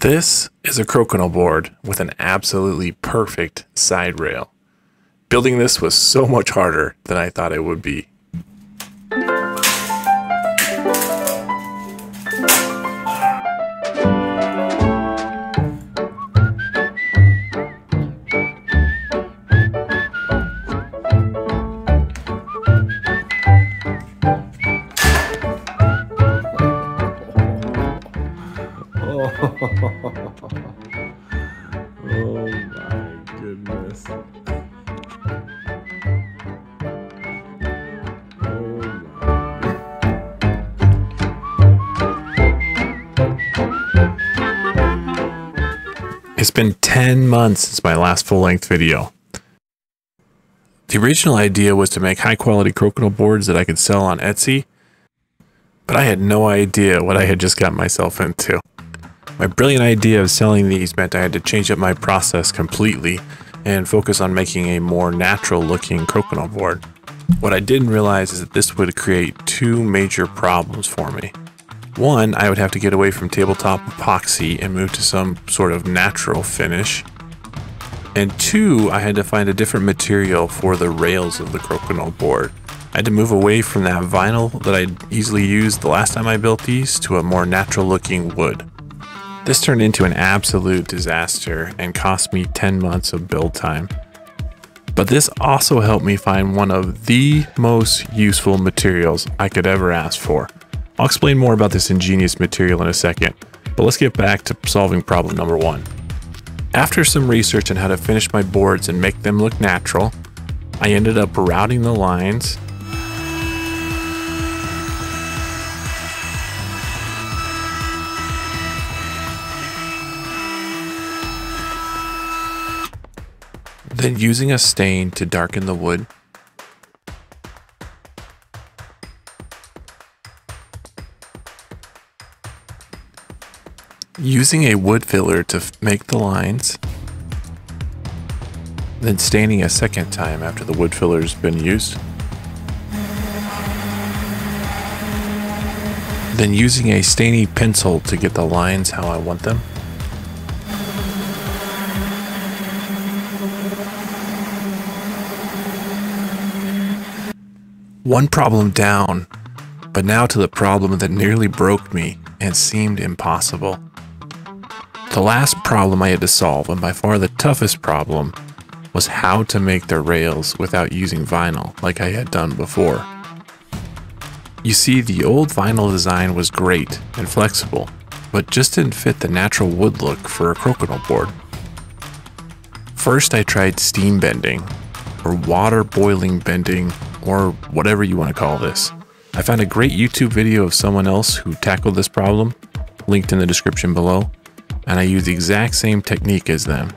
This is a Crokinole board with an absolutely perfect side rail. Building this was so much harder than I thought it would be. Oh my goodness. It's been 10 months since my last full-length video. The original idea was to make high-quality Crokinole boards that I could sell on Etsy, but I had no idea what I had just got myself into. My brilliant idea of selling these meant I had to change up my process completely and focus on making a more natural-looking Crokinole board. What I didn't realize is that this would create two major problems for me. One, I would have to get away from tabletop epoxy and move to some sort of natural finish. And two, I had to find a different material for the rails of the Crokinole board. I had to move away from that vinyl that I'd easily used the last time I built these to a more natural looking wood. This turned into an absolute disaster and cost me 10 months of build time. But this also helped me find one of the most useful materials I could ever ask for. I'll explain more about this ingenious material in a second, but let's get back to solving problem number one. After some research on how to finish my boards and make them look natural, I ended up routing the lines, then using a stain to darken the wood, using a wood filler to make the lines, then staining a second time after the wood filler's been used, then using a stainy pencil to get the lines how I want them, one problem down, but now to the problem that nearly broke me and seemed impossible. The last problem I had to solve, and by far the toughest problem, was how to make the rails without using vinyl like I had done before. You see, the old vinyl design was great and flexible, but just didn't fit the natural wood look for a Crokinole board. First I tried steam bending, or water boiling bending, or whatever you want to call this. I found a great YouTube video of someone else who tackled this problem, linked in the description below, and I used the exact same technique as them.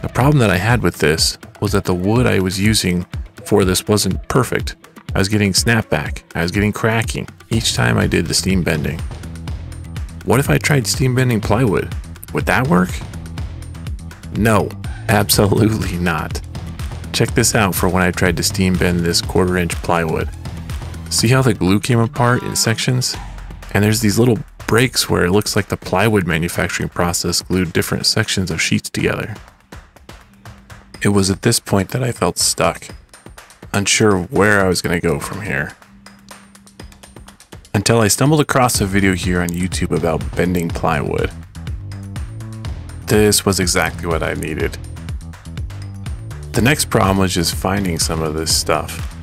The problem that I had with this was that the wood I was using for this wasn't perfect. I was getting snapback, I was getting cracking each time I did the steam bending. What if I tried steam bending plywood? Would that work? No, absolutely not. Check this out for when I tried to steam bend this 1/4 inch plywood. See how the glue came apart in sections? And there's these little breaks where it looks like the plywood manufacturing process glued different sections of sheets together. It was at this point that I felt stuck, unsure of where I was going to go from here. Until I stumbled across a video here on YouTube about bending plywood. This was exactly what I needed. The next problem was just finding some of this stuff.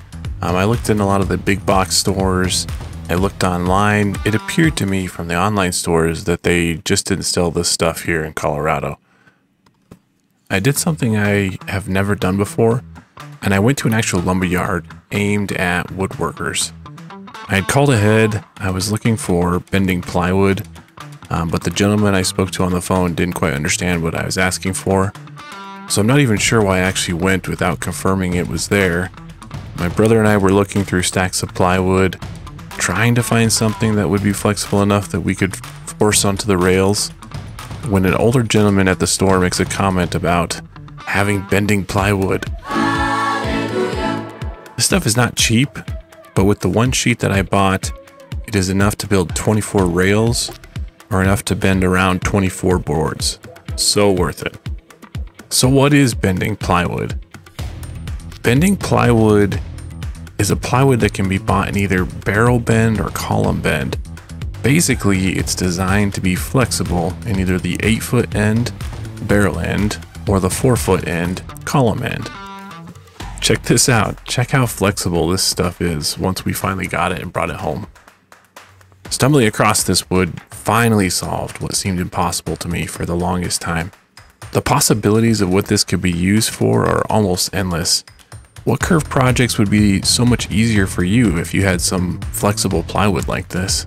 I looked in a lot of the big box stores. I looked online. It appeared to me from the online stores that they just didn't sell this stuff here in Colorado. I did something I have never done before, and I went to an actual lumber yard aimed at woodworkers. I had called ahead. I was looking for bending plywood, but the gentleman I spoke to on the phone didn't quite understand what I was asking for. So I'm not even sure why I actually went without confirming it was there. My brother and I were looking through stacks of plywood, trying to find something that would be flexible enough that we could force onto the rails, when an older gentleman at the store makes a comment about having bending plywood. This stuff is not cheap, but with the one sheet that I bought, it is enough to build 24 rails are enough to bend around 24 boards. So worth it. So what is bending plywood? Bending plywood is a plywood that can be bought in either barrel bend or column bend. Basically, it's designed to be flexible in either the 8-foot end, barrel end, or the 4-foot end, column end. Check this out. Check how flexible this stuff is once we finally got it and brought it home. Stumbling across this wood finally solved what seemed impossible to me for the longest time. The possibilities of what this could be used for are almost endless. What curved projects would be so much easier for you if you had some flexible plywood like this?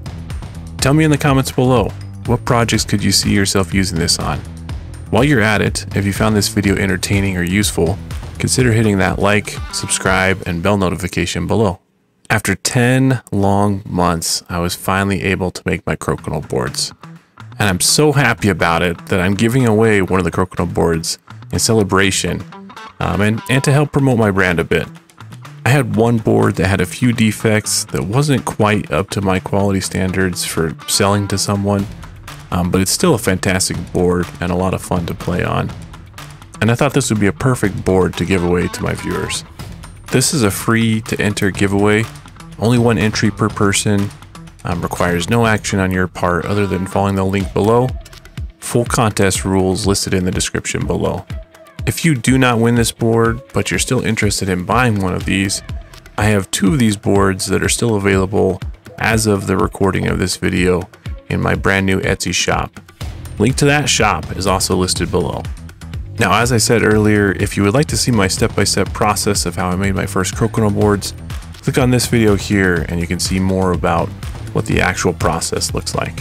Tell me in the comments below, what projects could you see yourself using this on? While you're at it, if you found this video entertaining or useful, consider hitting that like, subscribe, and bell notification below. After 10 long months, I was finally able to make my Crokinole boards. And I'm so happy about it that I'm giving away one of the Crokinole boards in celebration and to help promote my brand a bit. I had one board that had a few defects that wasn't quite up to my quality standards for selling to someone, but it's still a fantastic board and a lot of fun to play on. And I thought this would be a perfect board to give away to my viewers. This is a free to enter giveaway, only one entry per person, requires no action on your part other than following the link below. Full contest rules listed in the description below. If you do not win this board, but you're still interested in buying one of these, I have 2 of these boards that are still available as of the recording of this video in my brand new Etsy shop. Link to that shop is also listed below. Now, as I said earlier, if you would like to see my step-by-step process of how I made my first Crokinole boards, click on this video here and you can see more about what the actual process looks like.